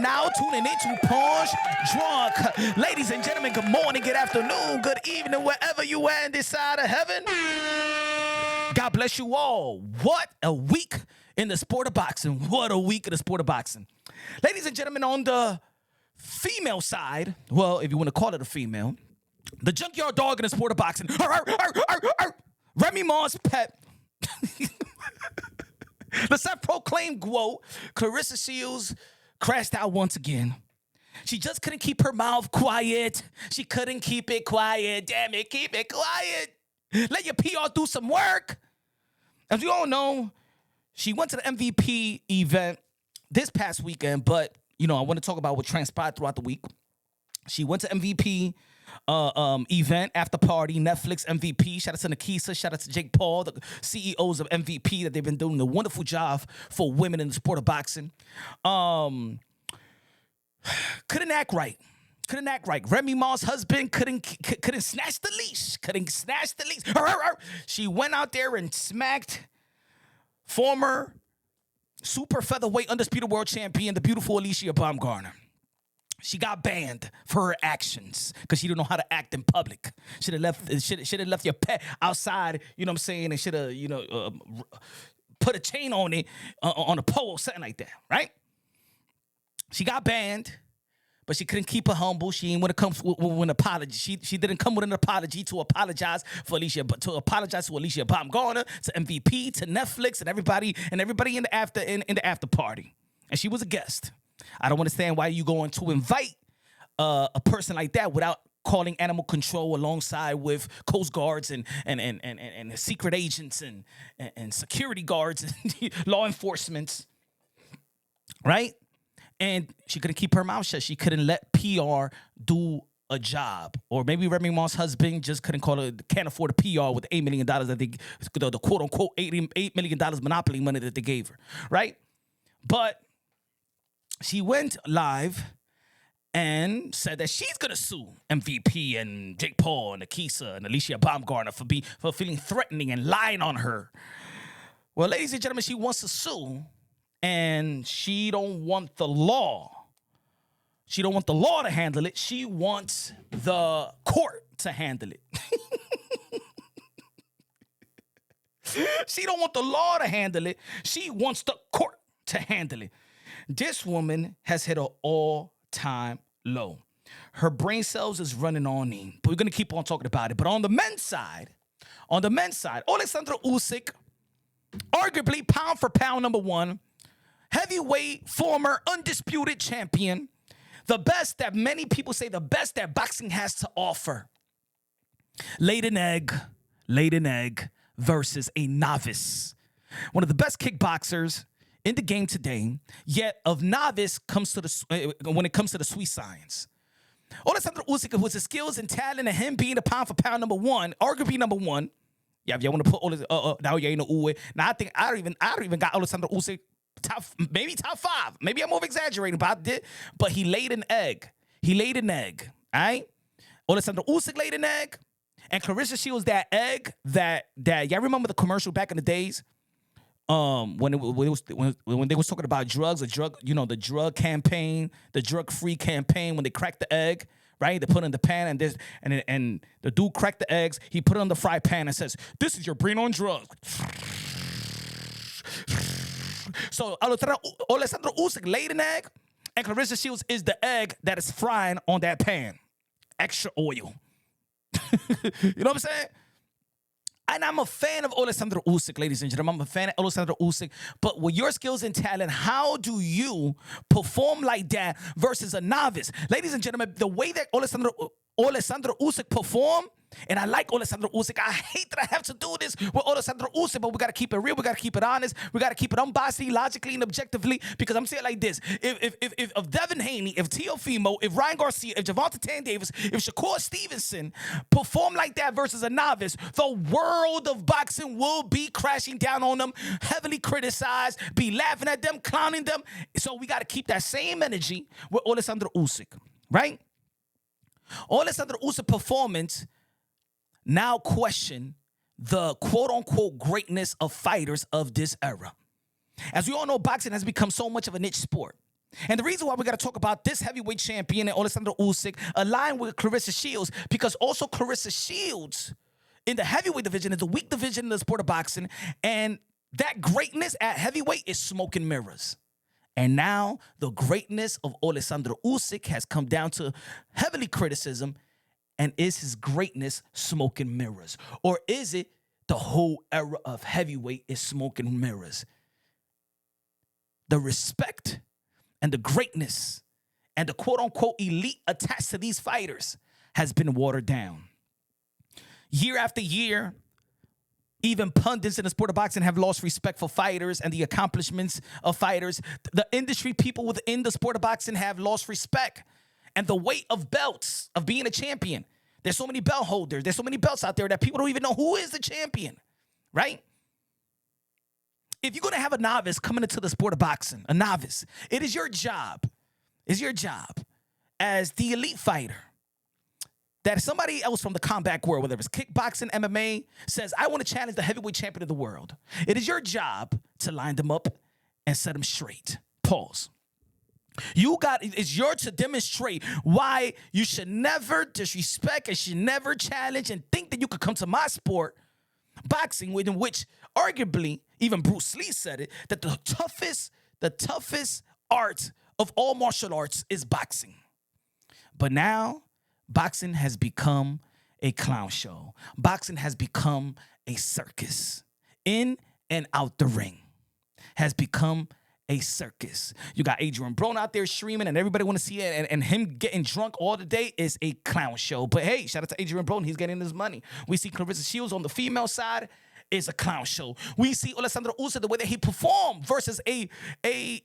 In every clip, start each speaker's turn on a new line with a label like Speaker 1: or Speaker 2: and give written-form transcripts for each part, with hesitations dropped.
Speaker 1: now tuning into Punch Drunk. Ladies and gentlemen, good morning, good afternoon, good evening, wherever you are in this side of heaven. God bless you all. What a week in the sport of boxing. What a week in the sport of boxing. Ladies and gentlemen, on the female side, well, if you want to call it a female, the junkyard dog in the sport of boxing, Remy Ma's pet, the self-proclaimed GWOAT, Claressa Shields, crashed out once again. She just couldn't keep her mouth quiet. She couldn't keep it quiet. Damn it, keep it quiet. Let your PR do some work. As we all know, she went to the MVP event this past weekend, but, you know, I want to talk about what transpired throughout the week. She went to MVP event, after party, Netflix MVP. Shout out to Nikisa, shout out to Jake Paul, the CEOs of MVP, that they've been doing a wonderful job for women in the sport of boxing. Couldn't act right. Couldn't act right. Remy Ma's husband couldn't snatch the leash. Couldn't snatch the leash. She went out there and smacked former super featherweight undisputed world champion, the beautiful Alicia Baumgartner. She got banned for her actions because she didn't know how to act in public. Should have left your pet outside, you know what I'm saying, and should have, put a chain on it, on a pole, something like that, right? She got banned, but she couldn't keep her humble. She ain't want to come with an apology. She didn't come with an apology to apologize for Alicia, but to apologize to Alicia Baumgartner, to MVP, to Netflix, and everybody in the after party. And she was a guest. I don't understand why you going to invite a person like that without calling animal control alongside with Coast Guards and secret agents and security guards and law enforcement, right? And she couldn't keep her mouth shut. She couldn't let PR do a job. Or maybe Remy Ma's husband just can't afford a PR with $8 million that they, the quote unquote $8 million monopoly money that they gave her, right? But she went live and said that she's gonna sue MVP and Jake Paul and Nikisa and Alicia Baumgartner for feeling threatening and lying on her. Well, ladies and gentlemen, she wants to sue, and she don't want the law. She don't want the law to handle it. She wants the court to handle it. She don't want the law to handle it. She wants the court to handle it. This woman has hit an all-time low. Her brain cells is running on me, but we're going to keep on talking about it. But on the men's side, Oleksandr Usyk, arguably pound for pound number one, heavyweight, former undisputed champion, the best that many people say the best that boxing has to offer, laid an egg versus a novice. One of the best kickboxers in the game today, yet of novice when it comes to the sweet science. Oleksandr Usyk, with his skills and talent, and him being a pound for pound number one, arguably number one. Yeah, if y'all want to put now you ain't no Uwe. Now I don't even got Oleksandr Usyk top five. Maybe I'm over exaggerating, but I did. But he laid an egg. All right. Oleksandr Usyk laid an egg, and Claressa Shields that egg that y'all remember the commercial back in the days. When they was talking about drugs, the drug campaign, the drug-free campaign, when they cracked the egg, right? They put it in the pan, and the dude cracked the eggs. He put it on the fry pan and says, "This is your brain on drugs." So Oleksandr Usyk laid an egg, and Claressa Shields is the egg that is frying on that pan. Extra oil. You know what I'm saying? And I'm a fan of Oleksandr Usyk, ladies and gentlemen. I'm a fan of Oleksandr Usyk. But with your skills and talent, how do you perform like that versus a novice? Ladies and gentlemen, the way that Oleksandr Usyk performed, and I like Oleksandr Usyk. I hate that I have to do this with Oleksandr Usyk, but we got to keep it real. We got to keep it honest. We got to keep it unbiased, logically, and objectively, because I'm saying it like this. If Devin Haney, if Teofimo, if Ryan Garcia, if Gervonta Tan Davis, if Shakur Stevenson perform like that versus a novice, the world of boxing will be crashing down on them, heavily criticized, be laughing at them, clowning them. So we got to keep that same energy with Oleksandr Usyk, right? Oleksandr Usyk performance now question the quote-unquote greatness of fighters of this era. As we all know, boxing has become so much of a niche sport. And the reason why we got to talk about this heavyweight champion and Oleksandr Usyk aligned with Claressa Shields, because also Claressa Shields in the heavyweight division is the weak division in the sport of boxing, and that greatness at heavyweight is smoke and mirrors. And now the greatness of Oleksandr Usyk has come down to heavily criticism. And is his greatness smoke and mirrors? Or is it the whole era of heavyweight is smoke and mirrors? The respect and the greatness and the quote-unquote elite attached to these fighters has been watered down. Year after year, even pundits in the sport of boxing have lost respect for fighters and the accomplishments of fighters. The industry people within the sport of boxing have lost respect. And the weight of belts, of being a champion. There's so many belt holders. There's so many belts out there that people don't even know who is the champion, right? If you're going to have a novice coming into the sport of boxing, a novice, it is your job as the elite fighter that if somebody else from the combat world, whether it's kickboxing, MMA, says, I want to challenge the heavyweight champion of the world, it is your job to line them up and set them straight. Pause. It's yours to demonstrate why you should never disrespect and should never challenge and think that you could come to my sport, boxing, in which arguably, even Bruce Lee said it, that the toughest art of all martial arts is boxing. But now, boxing has become a clown show. Boxing has become a circus. In and out the ring has become a circus. You got Adrian Broner out there streaming and everybody want to see it, and him getting drunk all the day is a clown show. But hey, shout out to Adrian Broner, he's getting his money. We see Claressa Shields on the female side is a clown show. We see Oleksandr Usyk, the way that he performed versus a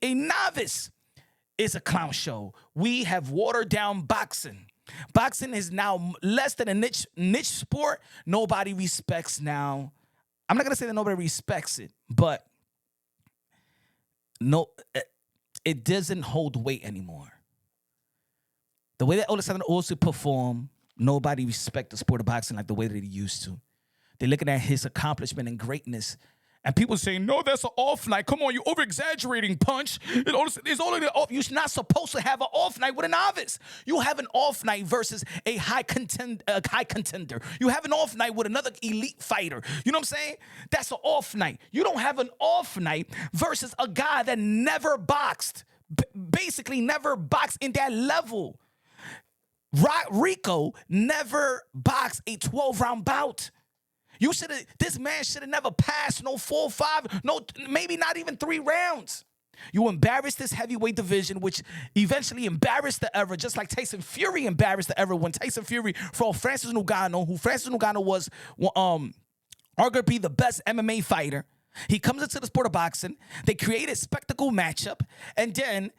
Speaker 1: novice is a clown show. We have watered down boxing. Boxing is now less than a niche sport. Nobody respects now. I'm not gonna say that nobody respects it, but no, it doesn't hold weight anymore. The way that Oleksandr Usyk performed, nobody respects the sport of boxing like the way that he used to. They're looking at his accomplishment and greatness, and people saying, no, that's an off night. Come on, you're over-exaggerating, Punch. It's only off. You're not supposed to have an off night with a novice. You have an off night versus a high contender. You have an off night with another elite fighter. You know what I'm saying? That's an off night. You don't have an off night versus a guy that never boxed, basically never boxed in that level. Rico never boxed a 12-round bout. This man should have never passed no 4 or 5, no, maybe not even 3 rounds. You embarrassed this heavyweight division, which eventually embarrassed the era, just like Tyson Fury embarrassed the era when Tyson Fury fought Francis Ngannou, who Francis Ngannou was arguably the best MMA fighter. He comes into the sport of boxing. They create a spectacle matchup, and then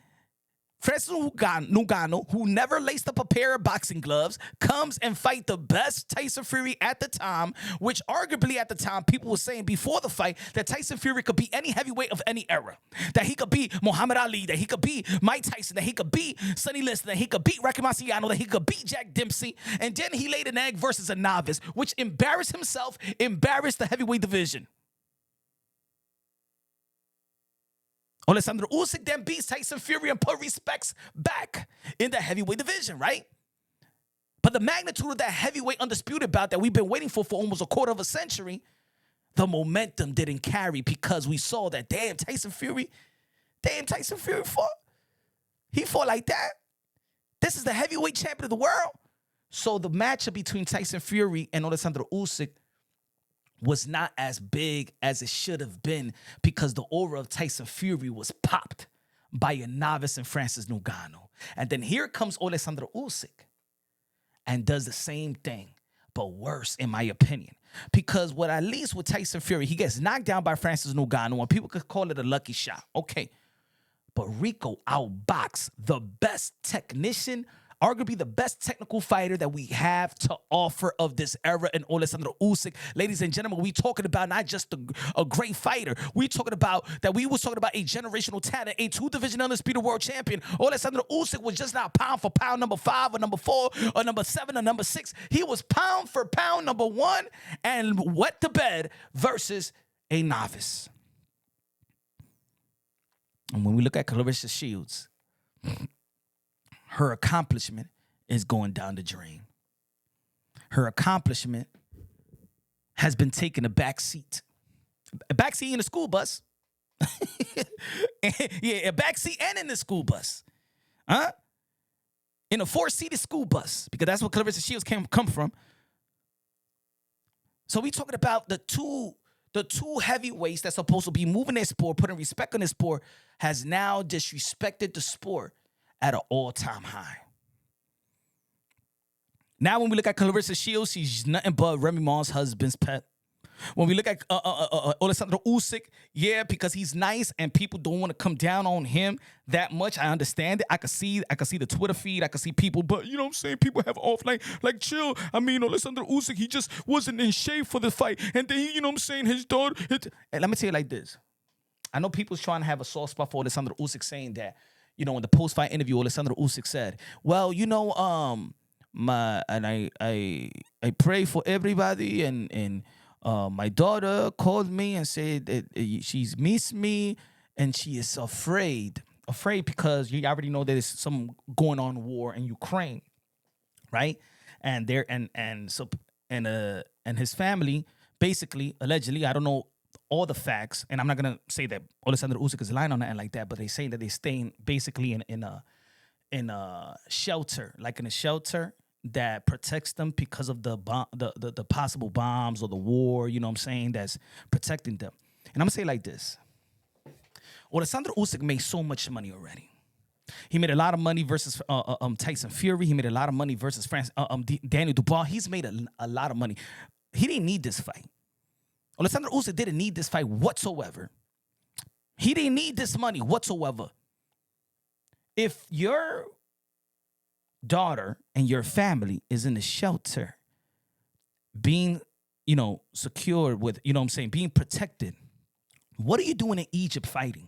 Speaker 1: Francis Ngannou, who never laced up a pair of boxing gloves, comes and fight the best Tyson Fury at the time, which arguably at the time, people were saying before the fight that Tyson Fury could beat any heavyweight of any era, that he could beat Muhammad Ali, that he could beat Mike Tyson, that he could beat Sonny Liston, that he could beat Rocky Marciano, that he could beat Jack Dempsey, and then he laid an egg versus a novice, which embarrassed himself, embarrassed the heavyweight division. Oleksandr Usyk then beats Tyson Fury and put respects back in the heavyweight division, right? But the magnitude of that heavyweight undisputed bout that we've been waiting for almost a quarter of a century, the momentum didn't carry because we saw that, Tyson Fury fought. He fought like that. This is the heavyweight champion of the world. So the matchup between Tyson Fury and Oleksandr Usyk was not as big as it should have been because the aura of Tyson Fury was popped by a novice in Francis Ngannou. And then here comes Oleksandr Usyk and does the same thing, but worse, in my opinion. Because at least with Tyson Fury, he gets knocked down by Francis Ngannou, and people could call it a lucky shot. Okay. But Rico outboxed the best technician, arguably the best technical fighter that we have to offer of this era in Oleksandr Usyk. Ladies and gentlemen, we talking about not just a great fighter. We was talking about a generational talent, a 2-division undisputed world champion. Oleksandr Usyk was just not pound for pound number 5 or number 4 or number 7 or number 6. He was pound for pound number 1 and wet the bed versus a novice. And when we look at Claressa Shields, her accomplishment is going down the drain. Her accomplishment has been taking a back seat. A back seat in the school bus. Yeah, a back seat and in the school bus. Huh? In a 4-seated school bus, because that's what Claressa Shields come from. So we talking about the two heavyweights that's supposed to be moving their sport, putting respect on their sport, has now disrespected the sport at an all-time high. Now, when we look at Claressa Shields, she's nothing but Remy Ma's husband's pet. When we look at Oleksandr Usyk, yeah, because he's nice and people don't want to come down on him that much. I understand it. I can see the Twitter feed. I can see people, but you know what I'm saying? People have off like chill. I mean, Oleksandr Usyk, he just wasn't in shape for the fight. And then, you know what I'm saying, his daughter. And let me tell you like this. I know people's trying to have a soft spot for Oleksandr Usyk, saying that, you know, in the post-fight interview, Oleksandr Usyk said, well, you know, I pray for everybody, and my daughter called me and said that she's missed me and she is afraid because you already know there's some going on war in Ukraine, right? And there and his family basically, allegedly, I don't know all the facts, and I'm not gonna say that Oleksandr Usyk is lying on that and like that, but they saying that they're staying basically in a shelter, like in a shelter that protects them because of the possible bombs or the war, you know what I'm saying, that's protecting them. And I'm gonna say it like this. Oleksandr Usyk made so much money already. He made a lot of money versus Tyson Fury. He made a lot of money versus Daniel Dubois. He's made a lot of money. He didn't need this fight. Oleksandr Usyk didn't need this fight whatsoever. He didn't need this money whatsoever. If your daughter and your family is in the shelter, being, you know, secured with, you know what I'm saying, being protected, what are you doing in Egypt fighting?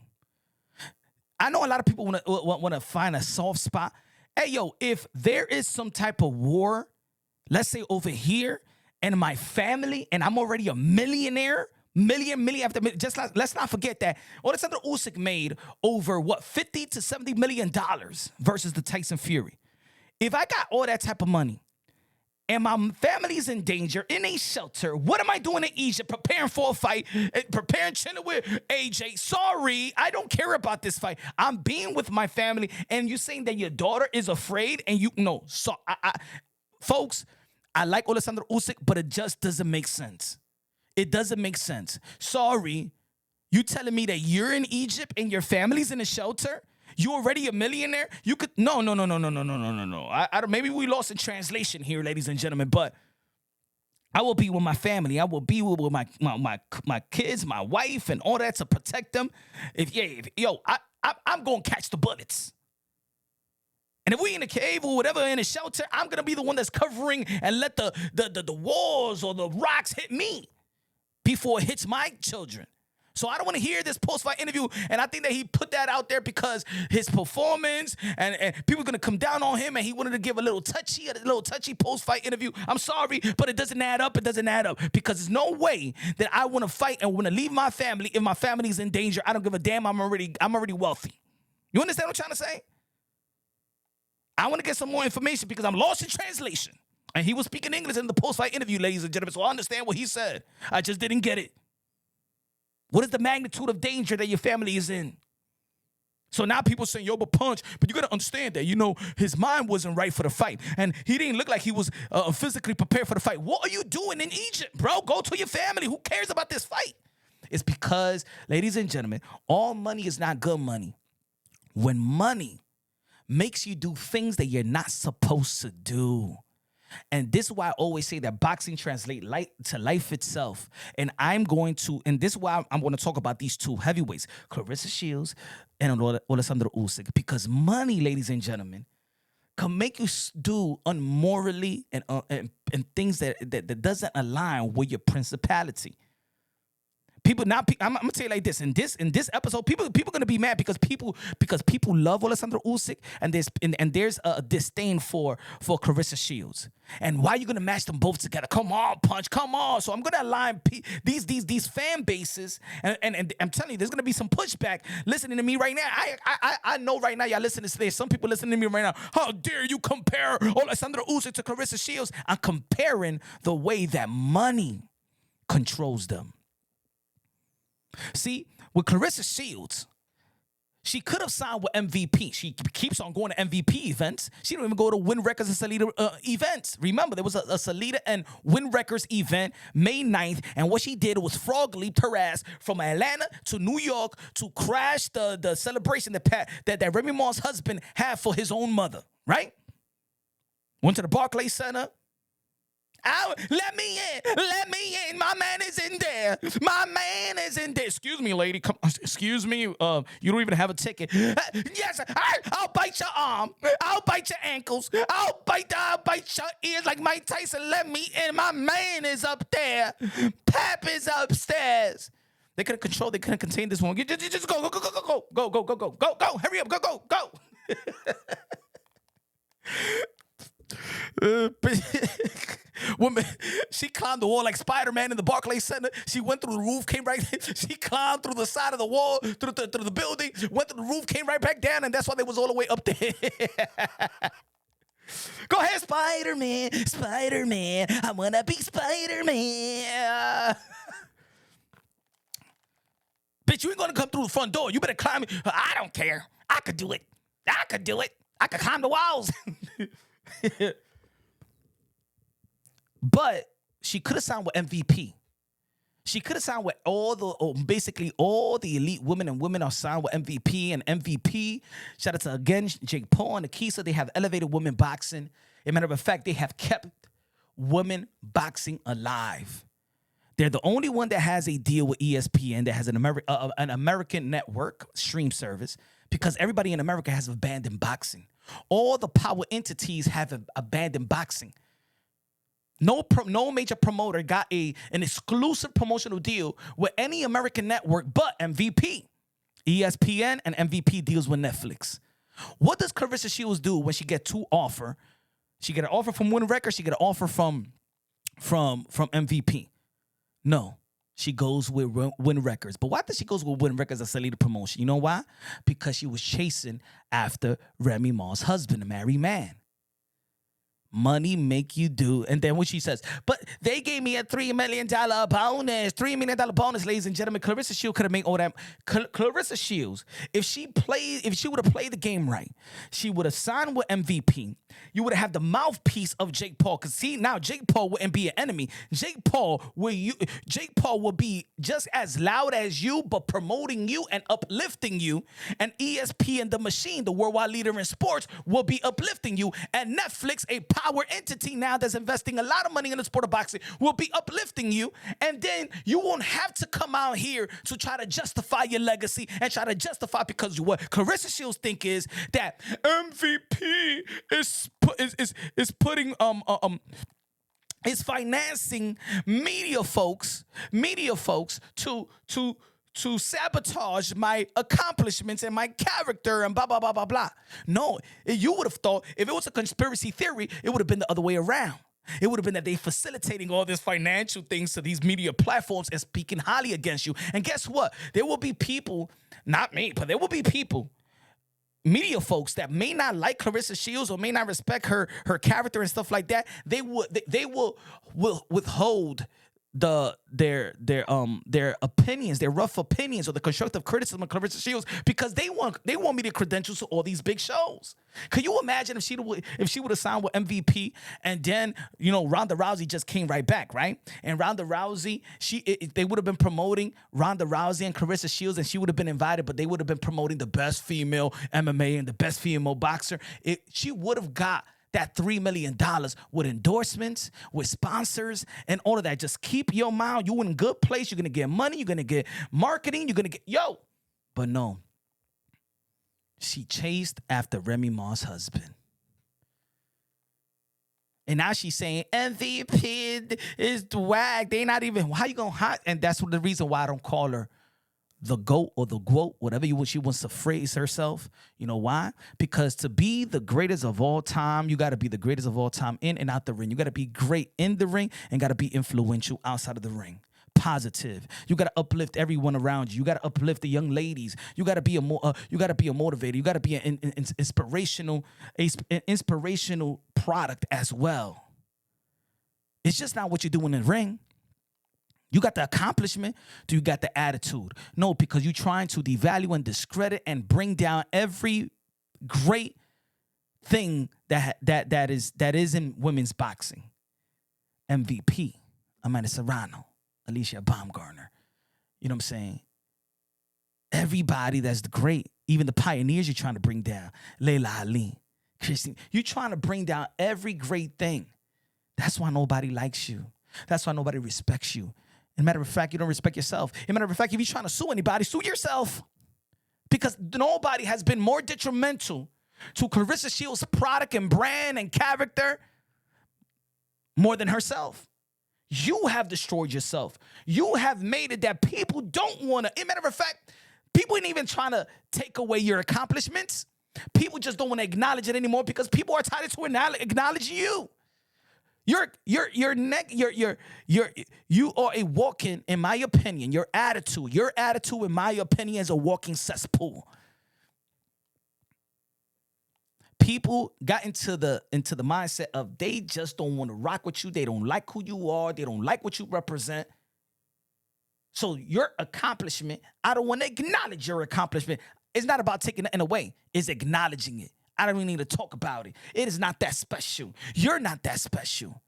Speaker 1: I know a lot of people want to find a soft spot. Hey, yo, if there is some type of war, let's say over here, and my family, and I'm already a millionaire, million after million, let's not forget that Oleksandr Usyk made over, what, $50 to $70 million versus the Tyson Fury. If I got all that type of money and my family's in danger, in a shelter, what am I doing in Egypt? Preparing for a fight, preparing chilling with AJ. Sorry, I don't care about this fight. I'm being with my family, and you're saying that your daughter is afraid, and you know. So, folks, I like Oleksandr Usyk, but it just doesn't make sense. It doesn't make sense. Sorry, you telling me that you're in Egypt and your family's in a shelter? You already a millionaire? You could no. I don't. Maybe we lost in translation here, ladies and gentlemen. But I will be with my family. I will be with my kids, my wife, and all that to protect them. I'm gonna catch the bullets. And if we in a cave or whatever in a shelter, I'm gonna be the one that's covering and let the walls or the rocks hit me before it hits my children. So I don't want to hear this post-fight interview, and I think that he put that out there because his performance and people are going to come down on him, and he wanted to give a little touchy post-fight interview. I'm sorry, but it doesn't add up. It doesn't add up because there's no way that I want to fight and want to leave my family if my family's in danger. I don't give a damn. I'm already wealthy. You understand what I'm trying to say? I want to get some more information because I'm lost in translation. And he was speaking English in the post-fight interview, ladies and gentlemen, so I understand what he said. I just didn't get it. What is the magnitude of danger that your family is in? So now people saying, yo, but Punch, but you got to understand that, you know, his mind wasn't right for the fight. And he didn't look like he was physically prepared for the fight. What are you doing in Egypt, bro? Go to your family. Who cares about this fight? It's because, ladies and gentlemen, all money is not good money. When money makes you do things that you're not supposed to do. And this is why I always say that boxing translates to life itself. And this is why I'm going to talk about these two heavyweights, Claressa Shields and Oleksandr Usyk, because money, ladies and gentlemen, can make you do unmorally and things that doesn't align with your principality. People now. I'm gonna tell you like this. In this episode, people gonna be mad because people love Oleksandr Usyk and there's a disdain for Claressa Shields. And why are you gonna match them both together? Come on, Punch. Come on. So I'm gonna align these fan bases, and I'm telling you, there's gonna be some pushback listening to me right now. I know right now y'all listening to this. Some people listening to me right now. How dare you compare Oleksandr Usyk to Claressa Shields? I'm comparing the way that money controls them. See, with Claressa Shields, she could have signed with MVP. She keeps on going to MVP events. She don't even go to Win Records and Salida events. Remember, there was a Salida and Win Records event May 9th, and what she did was frog leaped her ass from Atlanta to New York to crash the celebration that Remy Ma's husband had for his own mother, right? Went to the Barclays Center. Let me in. My man is in there. Excuse me, lady. Come. Excuse me. You don't even have a ticket. Yes, I'll bite your arm. I'll bite your ankles. I'll bite your ears like Mike Tyson. Let me in. My man is up there. Pap is upstairs. They couldn't control. They couldn't contain this one. Just go. Hurry up. Go. Woman, she climbed the wall like Spider-Man in the Barclays Center. She went through the roof, came right. She climbed through the side of the wall, through the building, went through the roof, came right back down, and that's why they was all the way up there. Go ahead, Spider-Man. I wanna be Spider-Man. Bitch, you ain't gonna come through the front door. You better climb it. I don't care. I could do it. I could climb the walls. But she could have signed with MVP. She could have signed with basically all the elite women, and women are signed with MVP. And MVP, shout out to, again, Jake Paul and Akisa. They have elevated women boxing. As a matter of fact, they have kept women boxing alive. They're the only one that has a deal with ESPN that has an American network stream service, because everybody in America has abandoned boxing. All the power entities have abandoned boxing. No major promoter got an exclusive promotional deal with any American network but MVP. ESPN and MVP deals with Netflix. What does Claressa Shields do when she get two offer? She get an offer from Win Records. She get an offer from MVP. No, she goes with Win Records. But why does she goes with Win Records as a leader promotion? You know why? Because she was chasing after Remy Ma's husband, a married man. Money make you do. And then when she says, but they gave me a $3 million bonus. $3 million bonus, ladies and gentlemen. Claressa Shields could have made all that. Claressa Shields, if she would have played the game right, she would have signed with MVP. You would have the mouthpiece of Jake Paul. Because see, now Jake Paul wouldn't be an enemy. Jake Paul will be just as loud as you, but promoting you and uplifting you. And ESPN, the machine, the worldwide leader in sports, will be uplifting you. And Netflix, a power entity now that's investing a lot of money in the sport of boxing, will be uplifting you. And then you won't have to come out here to try to justify your legacy and try to justify, because what Claressa Shields think is that MVP is putting is financing media folks to sabotage my accomplishments and my character and blah, blah, blah, blah, blah. No, you would have thought if it was a conspiracy theory, it would have been the other way around. It would have been that they facilitating all this financial things to these media platforms and speaking highly against you. And guess what? There will be people, not me, but there will be people, media folks, that may not like Claressa Shields or may not respect her character and stuff like that. They will withhold their opinions, their rough opinions, or the constructive criticism of Claressa Shields, because they want media credentials to all these big shows. Could you imagine if she would have signed with MVP, and then Ronda Rousey just came right back, right? And Ronda Rousey, they would have been promoting Ronda Rousey and Claressa Shields, and she would have been invited, but they would have been promoting the best female MMA and the best female boxer. She would have got that $3 million with endorsements, with sponsors, and all of that. Just keep your mind. You're in a good place. You're going to get money. You're going to get marketing. You're going to get, But no. She chased after Remy Ma's husband. And now she's saying MVP is whack. They not even, how you gonna hot? And that's the reason why I don't call her the GOAT or the GWOAT, whatever she wants to phrase herself. You know why? Because to be the greatest of all time, you got to be the greatest of all time in and out the ring. You got to be great in the ring and got to be influential outside of the ring. Positive. You got to uplift everyone around you. You got to uplift the young ladies. You got to be a motivator. You got to be an inspirational product as well. It's just not what you're doing in the ring. You got the accomplishment, do you got the attitude? No, because you're trying to devalue and discredit and bring down every great thing that is in women's boxing. MVP, Amanda Serrano, Alicia Baumgartner. You know what I'm saying? Everybody that's great, even the pioneers you're trying to bring down. Layla Ali, Christine. You're trying to bring down every great thing. That's why nobody likes you. That's why nobody respects you. As a matter of fact, you don't respect yourself. As a matter of fact, if you're trying to sue anybody, sue yourself. Because nobody has been more detrimental to Claressa Shields' product and brand and character more than herself. You have destroyed yourself. You have made it that people don't want to. As a matter of fact, people ain't even trying to take away your accomplishments. People just don't want to acknowledge it anymore because people are tired to acknowledge you. You are a walking, in my opinion, your attitude, in my opinion, is a walking cesspool. People got into the mindset of they just don't want to rock with you. They don't like who you are. They don't like what you represent. So your accomplishment, I don't want to acknowledge your accomplishment. It's not about taking it away. It's acknowledging it. I don't even need to talk about it. It is not that special. You're not that special.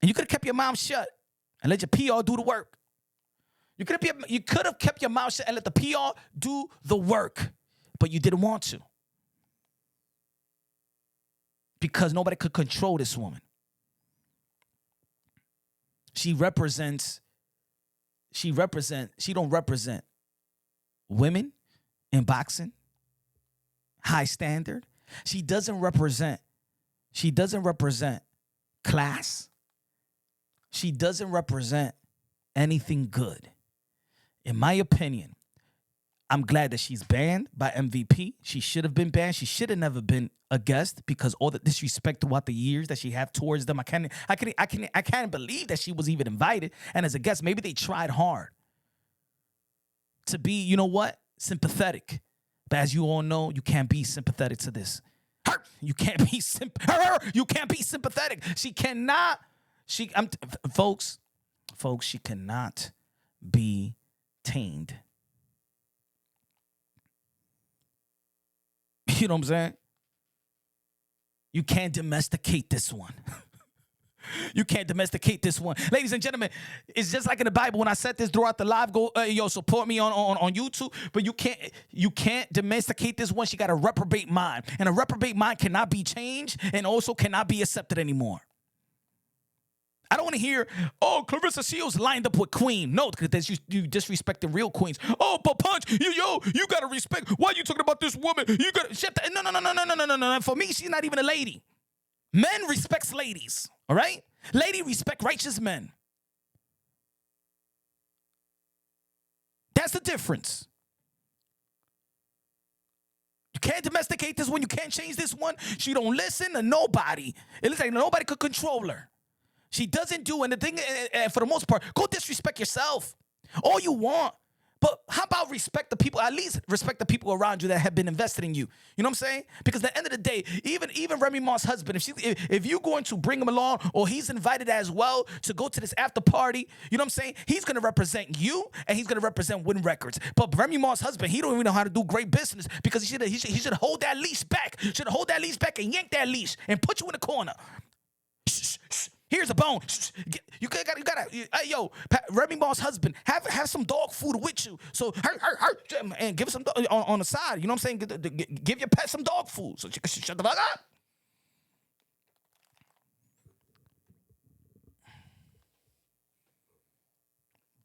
Speaker 1: And you could have kept your mouth shut and let your PR do the work. You could have kept your mouth shut and let the PR do the work, but you didn't want to. Because nobody could control this woman. She don't represent women in boxing, high standard. She doesn't represent class. She doesn't represent anything good. In my opinion, I'm glad that she's banned by MVP. She should have been banned. She should have never been a guest because all the disrespect throughout the years that she had towards them. I can't believe that she was even invited. And as a guest, maybe they tried hard to be, you know what, sympathetic. But as you all know, you can't be sympathetic to this. You can't be sympathetic. She cannot. Folks, she cannot be tamed. You know what I'm saying? You can't domesticate this one. You can't domesticate this one. Ladies and gentlemen, it's just like in the Bible. When I said this throughout the live, go, support me on YouTube. But you can't domesticate this one. She got a reprobate mind. And a reprobate mind cannot be changed and also cannot be accepted anymore. I don't want to hear, Claressa Shields lined up with Queen. No, because you disrespect the real queens. Oh, but Punch, you got to respect. Why are you talking about this woman? You got to shut that. No. For me, she's not even a lady. Men respects ladies, all right? Lady respect righteous men. That's the difference. You can't domesticate this one. You can't change this one. She don't listen to nobody. It looks like nobody could control her. She doesn't do anything, for the most part, go disrespect yourself. All you want. But how about respect the people, at least respect the people around you that have been invested in you. You know what I'm saying? Because at the end of the day, even Remy Ma's husband, if you're going to bring him along or he's invited as well to go to this after party, you know what I'm saying? He's going to represent you and he's going to represent Win Records. But Remy Ma's husband, he don't even know how to do great business because he should hold that leash back. Should hold that leash back and yank that leash and put you in the corner. Shh. Here's a bone. You gotta, Remy Ma's husband, have some dog food with you. So, and give some on the side. You know what I'm saying? Give your pet some dog food. So, shut the fuck up.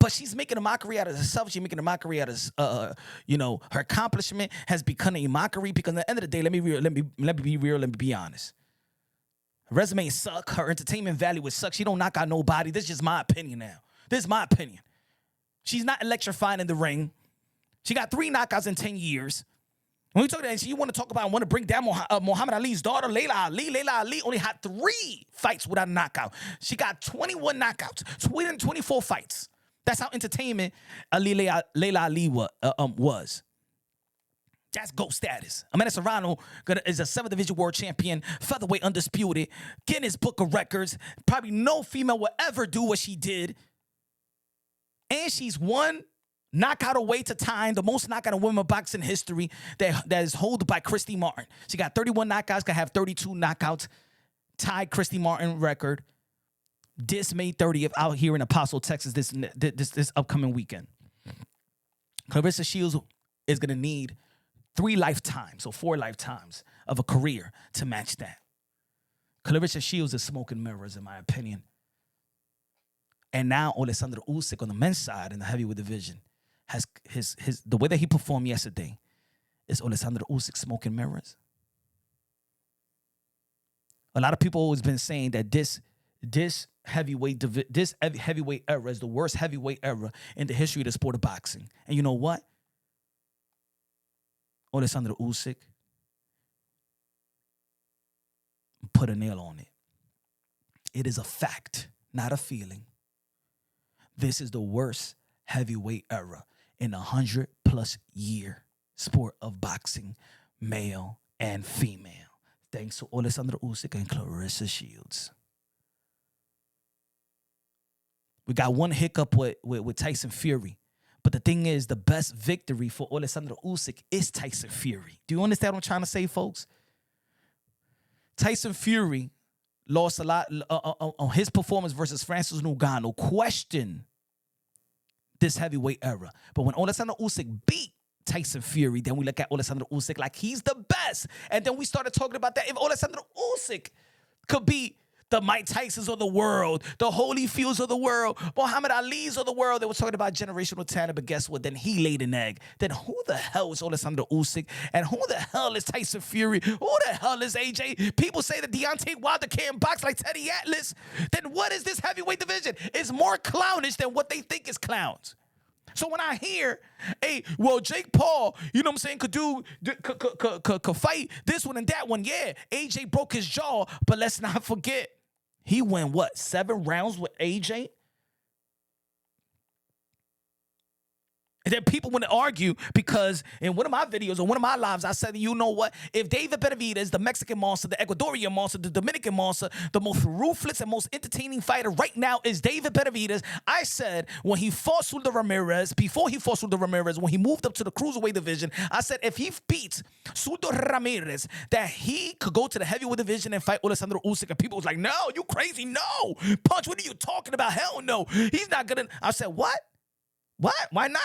Speaker 1: But she's making a mockery out of herself. She's making a mockery out of, her accomplishment has become a mockery because at the end of the day, let me be real, let me be honest. Her resume suck. Her entertainment value would suck. She don't knock out nobody. This is just my opinion now. This is my opinion. She's not electrifying in the ring. She got 3 knockouts in 10 years. When we talk that, you want to talk about and want to bring down Muhammad Ali's daughter, Layla Ali. Layla Ali only had 3 fights without a knockout. She got 21 knockouts, 24 fights. That's how entertainment Layla Ali was. That's GOAT status. Amanda Serrano is a 7th division world champion, featherweight undisputed, Guinness Book of Records. Probably no female will ever do what she did. And she's one knockout away to time the most knockout in women boxing history that is held by Christy Martin. She got 31 knockouts, can have 32 knockouts, tied Christy Martin record. This May 30th out here in Apostle, Texas, this upcoming weekend. Claressa Shields is going to need 3 lifetimes, or 4 lifetimes of a career to match that. Claressa Shields is smoke and mirrors, in my opinion. And now Oleksandr Usyk on the men's side in the heavyweight division has the way that he performed yesterday is Oleksandr Usyk smoke and mirrors. A lot of people always been saying that this heavyweight era is the worst heavyweight era in the history of the sport of boxing. And you know what? Oleksandr Usyk put a nail on it. It is a fact, not a feeling. This is the worst heavyweight era in 100+ year sport of boxing, male and female. Thanks to Oleksandr Usyk and Claressa Shields. We got one hiccup with Tyson Fury. But the thing is, the best victory for Oleksandr Usyk is Tyson Fury. Do you understand what I'm trying to say, folks? Tyson Fury lost a lot on his performance versus Francis Ngannou. Question this heavyweight era. But when Oleksandr Usyk beat Tyson Fury, then we look at Oleksandr Usyk like he's the best. And then we started talking about that. If Oleksandr Usyk could beat the Mike Tysons of the world, the Holyfields of the world, Muhammad Ali's of the world, they were talking about generational talent, but guess what? Then he laid an egg. Then who the hell is Oleksandr Usyk? And who the hell is Tyson Fury? Who the hell is AJ? People say that Deontay Wilder can't box like Teddy Atlas. Then what is this heavyweight division? It's more clownish than what they think is clowns. So when I hear, hey, well, Jake Paul, you know what I'm saying, could fight this one and that one. Yeah, AJ broke his jaw, but let's not forget, he went, 7 rounds with AJ? And then people want to argue because in one of my videos or one of my lives, I said, you know what? If David Benavidez, the Mexican monster, the Ecuadorian monster, the Dominican monster, the most ruthless and most entertaining fighter right now is David Benavidez. I said when he fought Suldo Ramirez, before he fought Suldo Ramirez, when he moved up to the cruiserweight division, I said if he beats Suldo Ramirez, that he could go to the heavyweight division and fight Oleksandr Usyk. And people was like, no, you crazy. No. Punch, what are you talking about? Hell no. He's not going to. I said, what? What? Why not?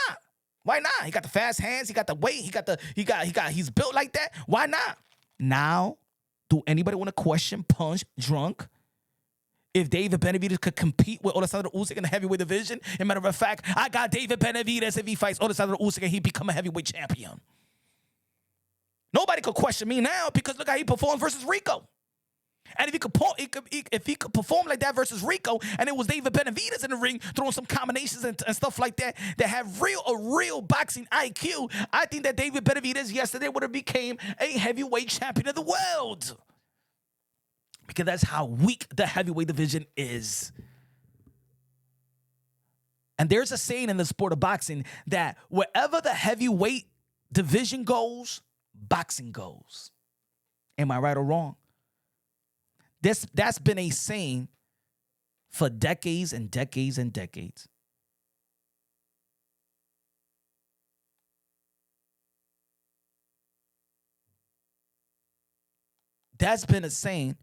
Speaker 1: Why not? He got the fast hands. He got the weight. He's built like that. Why not? Now, do anybody want to question Punch drunk? If David Benavidez could compete with Oleksandr Usyk in the heavyweight division, as a matter of fact, I got David Benavidez if he fights Oleksandr Usyk and he become a heavyweight champion. Nobody could question me now because look how he performed versus Rico. And if he could perform like that versus Rico, and it was David Benavidez in the ring throwing some combinations and stuff like that have a real boxing IQ, I think that David Benavidez yesterday would have became a heavyweight champion of the world. Because that's how weak the heavyweight division is. And there's a saying in the sport of boxing that wherever the heavyweight division goes, boxing goes. Am I right or wrong? That's been a saying for decades and decades and decades. That's been a saying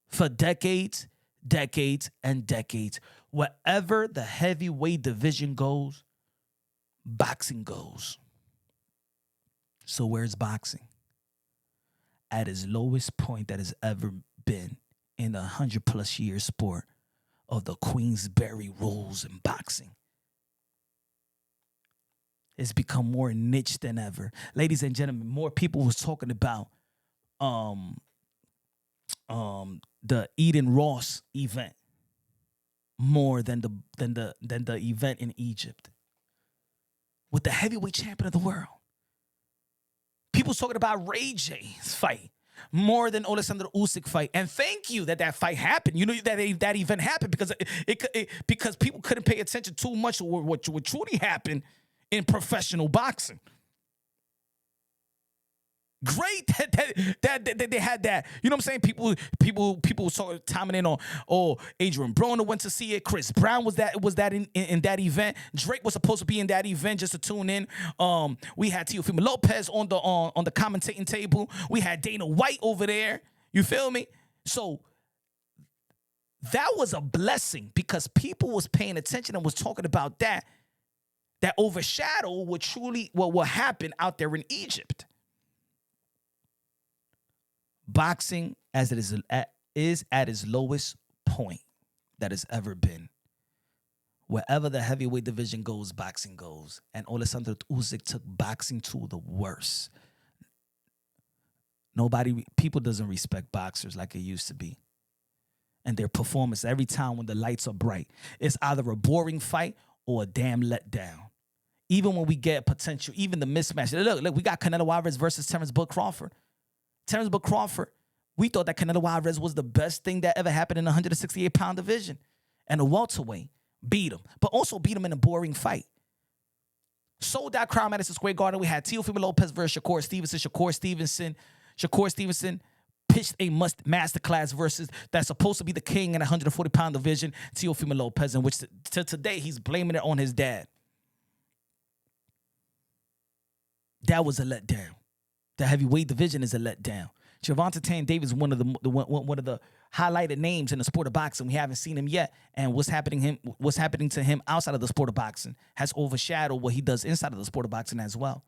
Speaker 1: for decades, decades, and decades. Wherever the heavyweight division goes, boxing goes. So where's boxing? At its lowest point that has ever been in the 100+ year sport of the Queensberry rules in boxing. It's become more niche than ever. Ladies and gentlemen, more people was talking about um the Eden Ross event more than the event in Egypt with the heavyweight champion of the world. People talking about Ray J's fight more than Oleksandr Usyk fight. And thank you that fight happened. You know that event happened because people couldn't pay attention too much to what truly happened in professional boxing. Great that they had that. You know what I'm saying? People sort of timing in on, oh, Adrian Broner went to see it. Chris Brown was that in that event. Drake was supposed to be in that event just to tune in. We had Teofimo Lopez on the commentating table. We had Dana White over there. You feel me? So that was a blessing because people was paying attention and was talking about that overshadowed what will happen out there in Egypt. Boxing, as it is at its lowest point that it's ever been. Wherever the heavyweight division goes, boxing goes. And Oleksandr Usyk took boxing to the worst. People doesn't respect boxers like it used to be. And their performance every time when the lights are bright. It's either a boring fight or a damn letdown. Even when we get potential, even the mismatch. Look, we got Canelo Alvarez versus Terrence Bud Crawford. Terrence Bud Crawford, we thought that Canelo Alvarez was the best thing that ever happened in the 168-pound division. And the welterweight beat him, but also beat him in a boring fight. Sold out crowd Madison Square Garden. We had Teofimo Lopez versus Shakur Stevenson. Shakur Stevenson pitched a masterclass versus that's supposed to be the king in the 140-pound division, Teofimo Lopez, in which to today he's blaming it on his dad. That was a letdown. The heavyweight division is a letdown. Gervonta Tank Davis is one of the highlighted names in the sport of boxing. We haven't seen him yet, and what's happening to him outside of the sport of boxing has overshadowed what he does inside of the sport of boxing as well.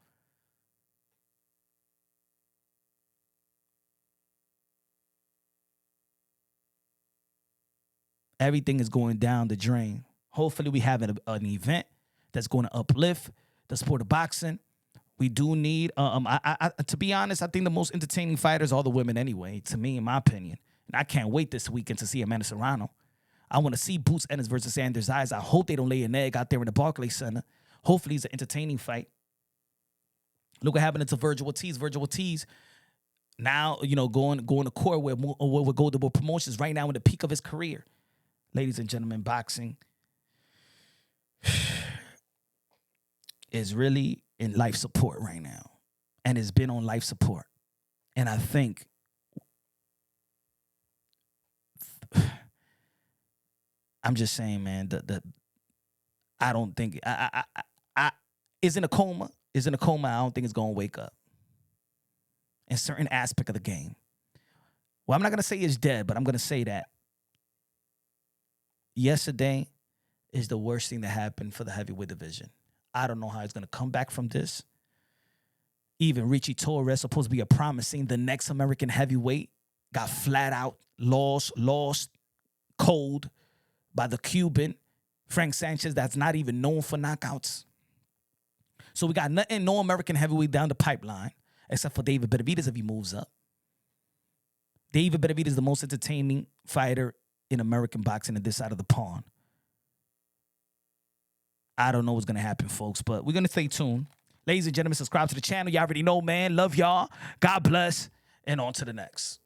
Speaker 1: Everything is going down the drain. Hopefully, we have an event that's going to uplift the sport of boxing. We do need, to be honest, I think the most entertaining fighters are the women anyway, to me, in my opinion. And I can't wait this weekend to see Amanda Serrano. I want to see Boots Ennis versus Anders Eyes. I hope they don't lay an egg out there in the Barclays Center. Hopefully it's an entertaining fight. Look what happened to Virgil Ortiz. Virgil Ortiz now, going to court with Golden Boy Promotions right now in the peak of his career. Ladies and gentlemen, boxing is really in life support right now, and it's been on life support. And I think I'm just saying, man, I don't think I is in a coma. Is in a coma. I don't think it's gonna wake up in certain aspect of the game. Well, I'm not gonna say it's dead, but I'm gonna say that yesterday is the worst thing that happened for the heavyweight division. I don't know how he's going to come back from this. Even Richie Torres, supposed to be a promising the next American heavyweight, got flat out lost cold by the Cuban, Frank Sanchez, that's not even known for knockouts. So we got no American heavyweight down the pipeline, except for David Benavidez if he moves up. David Benavidez is the most entertaining fighter in American boxing at this side of the pond. I don't know what's going to happen, folks, but we're going to stay tuned. Ladies and gentlemen, subscribe to the channel. Y'all already know, man. Love y'all. God bless. And on to the next.